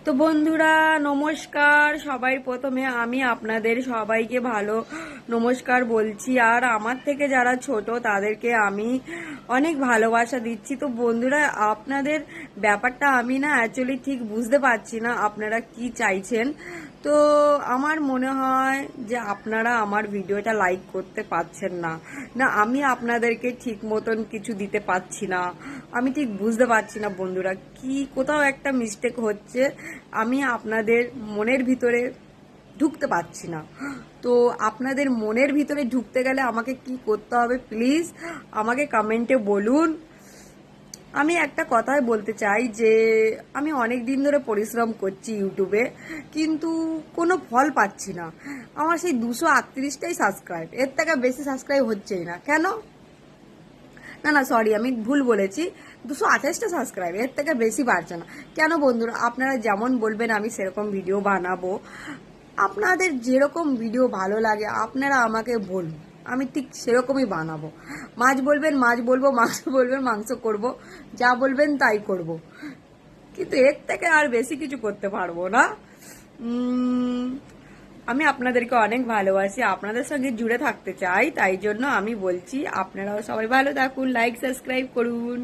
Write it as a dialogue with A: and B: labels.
A: তো বন্ধুরা নমস্কার। সবাই প্রথমে আমি আপনাদের সবাইকে ভালো নমস্কার বলছি, আর আমার থেকে যারা ছোট তাদেরকে আমি অনেক ভালোবাসা দিচ্ছি। তো বন্ধুরা, আপনাদের ব্যাপারটা আমি না অ্যাকচুয়ালি ঠিক বুঝতে পারছি না আপনারা কি চাইছেন। তো আমার মনে হয় যে আপনারা আমার ভিডিওটা লাইক করতে পারছেন না, না আমি আপনাদেরকে ঠিক মতন কিছু দিতে পারছি না। আমি ঠিক বুঝতে পারছি না বন্ধুরা, কি কোথাও একটা মিস্টেক হচ্ছে, আমি আপনাদের মনের ভিতরে ঢুকতে পারছি না। তো আপনাদের মনের ভিতরে ঢুকতে গেলে আমাকে কি করতে হবে প্লিজ আমাকে কমেন্টে বলুন। আমি একটা কথাই বলতে চাই যে আমি অনেক দিন ধরে পরিশ্রম করছি ইউটিউবে, কিন্তু কোনো ফল পাচ্ছি না। আমার সেই 238টাই সাবস্ক্রাইব, এর থেকে বেশি সাবস্ক্রাইব হচ্ছেই না কেন? না না সরি, আমি ভুল বলেছি, 228টা সাবস্ক্রাইব, এর থেকে বেশি বাড়ছে না কেন? বন্ধুরা, আপনারা যেমন বলবেন আমি সেরকম ভিডিও বানাবো। আপনাদের যেরকম ভিডিও ভালো লাগে আপনারা আমাকে বলুন, আমি ঠিক সেরকমই বানাবো। মাছ বলবেন মাছ বলবো, মাংস বলবেন মাংস করব, যা বলবেন তাই করব, কিন্তু এর থেকে আর বেশি কিছু করতে পারবো না। আমি আপনাদেরকে অনেক ভালোবাসি, আপনাদের সঙ্গে জুড়ে থাকতে চাই, তাই জন্য আমি বলছি আপনারাও সবাই ভালো থাকুন, লাইক সাবস্ক্রাইব করুন।